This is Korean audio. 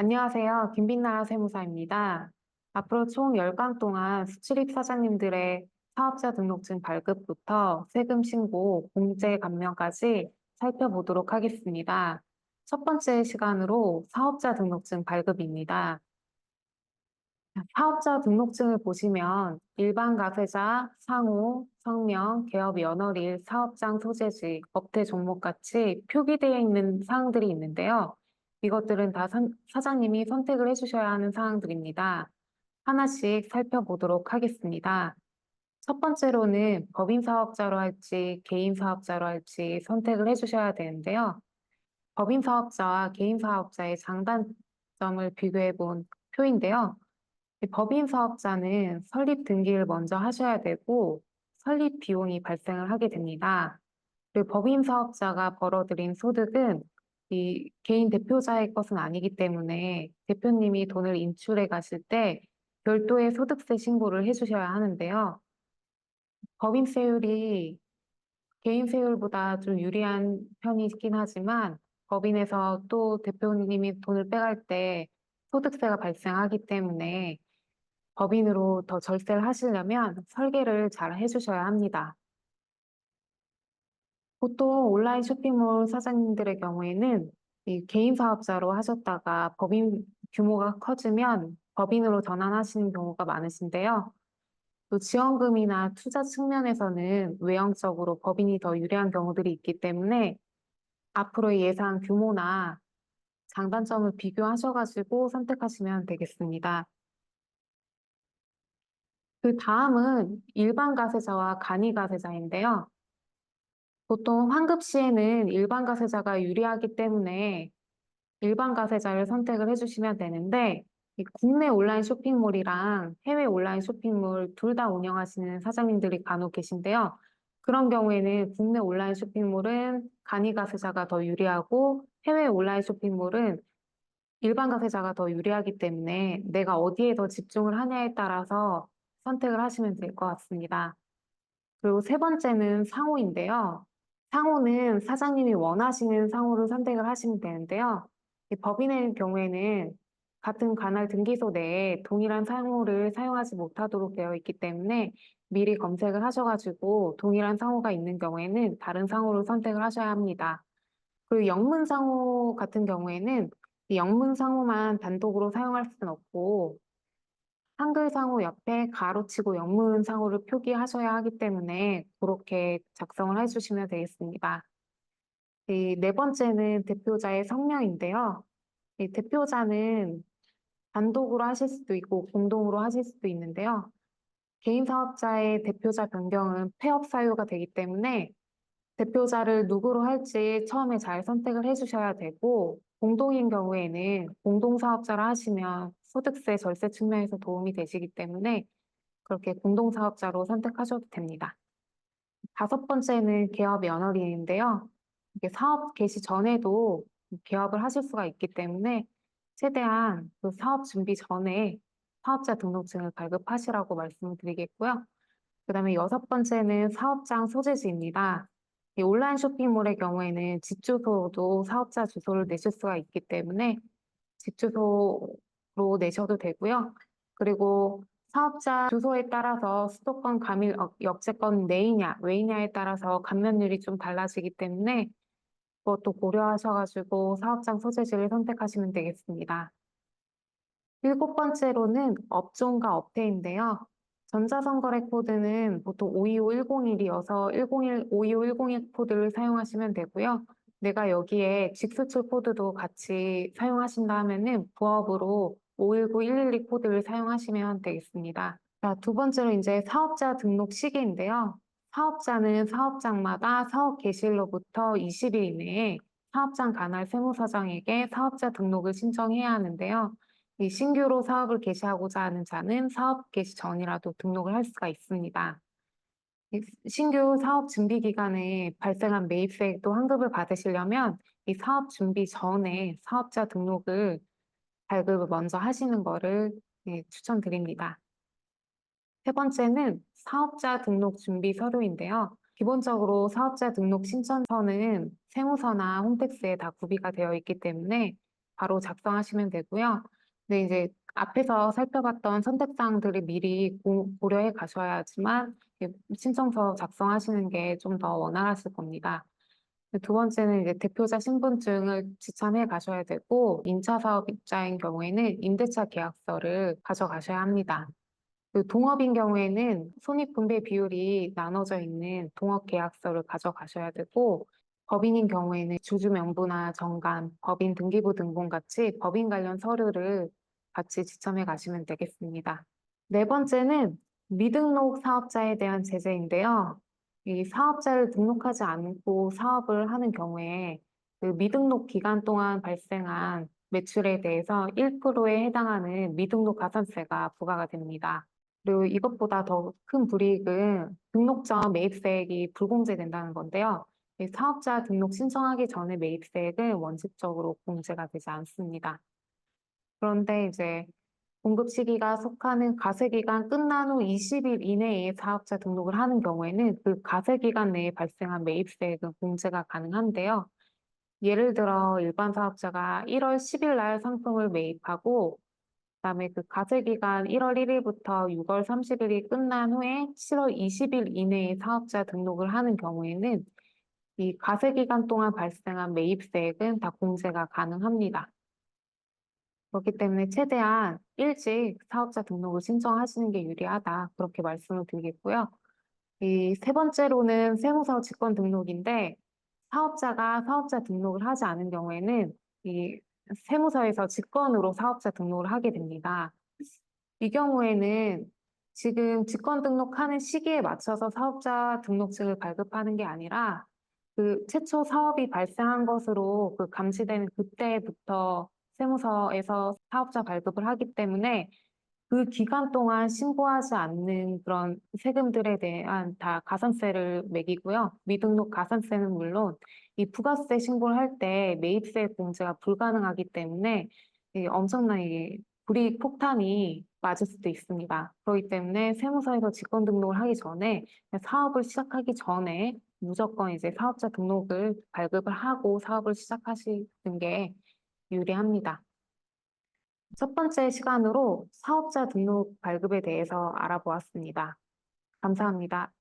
안녕하세요. 김빛나라 세무사입니다. 앞으로 총 10강 동안 수출입 사장님들의 사업자 등록증 발급부터 세금 신고, 공제 감면까지 살펴보도록 하겠습니다. 첫 번째 시간으로 사업자 등록증 발급입니다. 사업자 등록증을 보시면 일반 가세자, 상호, 성명, 개업 연월일, 사업장 소재지, 업태 종목 같이 표기되어 있는 사항들이 있는데요. 이것들은 다 사장님이 선택을 해주셔야 하는 사항들입니다. 하나씩 살펴보도록 하겠습니다. 첫 번째로는 법인 사업자로 할지 개인 사업자로 할지 선택을 해주셔야 되는데요. 법인 사업자와 개인 사업자의 장단점을 비교해 본 표인데요. 이 법인 사업자는 설립 등기를 먼저 하셔야 되고 설립 비용이 발생을 하게 됩니다. 그리고 법인 사업자가 벌어들인 소득은 이 개인 대표자의 것은 아니기 때문에 대표님이 돈을 인출해 가실 때 별도의 소득세 신고를 해주셔야 하는데요. 법인세율이 개인세율보다 좀 유리한 편이긴 하지만 법인에서 또 대표님이 돈을 빼갈 때 소득세가 발생하기 때문에 법인으로 더 절세를 하시려면 설계를 잘 해주셔야 합니다. 보통 온라인 쇼핑몰 사장님들의 경우에는 이 개인 사업자로 하셨다가 법인 규모가 커지면 법인으로 전환하시는 경우가 많으신데요. 또 지원금이나 투자 측면에서는 외형적으로 법인이 더 유리한 경우들이 있기 때문에 앞으로의 예상 규모나 장단점을 비교하셔가지고 선택하시면 되겠습니다. 그 다음은 일반 가세자와 간이 가세자인데요. 보통 환급 시에는 일반 가세자가 유리하기 때문에 일반 가세자를 선택을 해주시면 되는데 이 국내 온라인 쇼핑몰이랑 해외 온라인 쇼핑몰 둘 다 운영하시는 사장님들이 간혹 계신데요. 그런 경우에는 국내 온라인 쇼핑몰은 간이 가세자가 더 유리하고 해외 온라인 쇼핑몰은 일반 가세자가 더 유리하기 때문에 내가 어디에 더 집중을 하냐에 따라서 선택을 하시면 될 것 같습니다. 그리고 세 번째는 상호인데요. 상호는 사장님이 원하시는 상호를 선택을 하시면 되는데요. 이 법인의 경우에는 같은 관할 등기소 내에 동일한 상호를 사용하지 못하도록 되어 있기 때문에 미리 검색을 하셔가지고 동일한 상호가 있는 경우에는 다른 상호를 선택을 하셔야 합니다. 그리고 영문상호 같은 경우에는 이 영문상호만 단독으로 사용할 수는 없고 한글상호 옆에 가로치고 영문상호를 표기하셔야 하기 때문에 그렇게 작성을 해주시면 되겠습니다. 이 네 번째는 대표자의 성명인데요. 이 대표자는 단독으로 하실 수도 있고 공동으로 하실 수도 있는데요. 개인 사업자의 대표자 변경은 폐업 사유가 되기 때문에 대표자를 누구로 할지 처음에 잘 선택을 해주셔야 되고, 공동인 경우에는 공동사업자를 하시면 소득세 절세 측면에서 도움이 되시기 때문에 그렇게 공동사업자로 선택하셔도 됩니다. 다섯 번째는 개업 연월인인데요. 이게 사업 개시 전에도 개업을 하실 수가 있기 때문에 최대한 그 사업 준비 전에 사업자 등록증을 발급하시라고 말씀을 드리겠고요. 그다음에 여섯 번째는 사업장 소재지입니다. 이 온라인 쇼핑몰의 경우에는 집 주소도 사업자 주소를 내실 수가 있기 때문에 집 주소로 내셔도 되고요. 그리고 사업자 주소에 따라서 수도권 감일 역세권 내이냐 외이냐에 따라서 감면율이 좀 달라지기 때문에 그것도 고려하셔가지고 사업장 소재지를 선택하시면 되겠습니다. 일곱 번째로는 업종과 업태인데요. 전자선거래 코드는 보통 525101이어서 101, 525101 코드를 사용하시면 되고요. 내가 여기에 직수출 코드도 같이 사용하신다 하면은 부업으로 519112 코드를 사용하시면 되겠습니다. 자, 두 번째로 이제 사업자 등록 시기인데요. 사업자는 사업장마다 사업 개시일로부터 20일 이내에 사업장 관할 세무사장에게 사업자 등록을 신청해야 하는데요. 이 신규로 사업을 개시하고자 하는 자는 사업 개시 전이라도 등록을 할 수가 있습니다. 이 신규 사업 준비 기간에 발생한 매입세액도 환급을 받으시려면 이 사업 준비 전에 사업자 등록을 발급을 먼저 하시는 거를 추천드립니다. 세 번째는 사업자 등록 준비 서류인데요. 기본적으로 사업자 등록 신청서는 세무서나 홈택스에 다 구비가 되어 있기 때문에 바로 작성하시면 되고요. 근데 이제 앞에서 살펴봤던 선택사항들을 미리 고려해 가셔야지만 신청서 작성하시는 게 좀 더 원활하실 겁니다. 두 번째는 이제 대표자 신분증을 지참해 가셔야 되고, 임차 사업자인 경우에는 임대차 계약서를 가져가셔야 합니다. 동업인 경우에는 손익분배 비율이 나눠져 있는 동업계약서를 가져가셔야 되고, 법인인 경우에는 주주 명부나 정관, 법인 등기부 등본 같이 법인 관련 서류를 같이 지참해 가시면 되겠습니다. 네 번째는 미등록 사업자에 대한 제재인데요. 이 사업자를 등록하지 않고 사업을 하는 경우에 그 미등록 기간 동안 발생한 매출에 대해서 1%에 해당하는 미등록 가산세가 부과가 됩니다. 그리고 이것보다 더 큰 불이익은 등록 전 매입세액이 불공제된다는 건데요. 이 사업자 등록 신청하기 전에 매입세액은 원칙적으로 공제가 되지 않습니다. 그런데 이제 공급 시기가 속하는 가세기간 끝난 후 20일 이내에 사업자 등록을 하는 경우에는 그 가세기간 내에 발생한 매입세액은 공제가 가능한데요. 예를 들어 일반 사업자가 1월 10일 날 상품을 매입하고, 그다음에 그 가세기간 1월 1일부터 6월 30일이 끝난 후에 7월 20일 이내에 사업자 등록을 하는 경우에는 이 가세기간 동안 발생한 매입세액은 다 공제가 가능합니다. 그렇기 때문에 최대한 일찍 사업자 등록을 신청하시는 게 유리하다, 그렇게 말씀을 드리겠고요. 이 세 번째로는 세무서 직권 등록인데, 사업자가 사업자 등록을 하지 않은 경우에는 이 세무서에서 직권으로 사업자 등록을 하게 됩니다. 이 경우에는 지금 직권 등록하는 시기에 맞춰서 사업자 등록증을 발급하는 게 아니라 그 최초 사업이 발생한 것으로 그 감시되는 그때부터 세무서에서 사업자 발급을 하기 때문에 그 기간 동안 신고하지 않는 그런 세금들에 대한 다 가산세를 매기고요. 미등록 가산세는 물론 이 부가세 신고를 할 때 매입세 공제가 불가능하기 때문에 이 엄청난 불이익 폭탄이 맞을 수도 있습니다. 그렇기 때문에 세무서에서 직권 등록을 하기 전에, 사업을 시작하기 전에 무조건 이제 사업자 등록을 발급을 하고 사업을 시작하시는 게 유리합니다. 첫 번째 시간으로 사업자 등록 발급에 대해서 알아보았습니다. 감사합니다.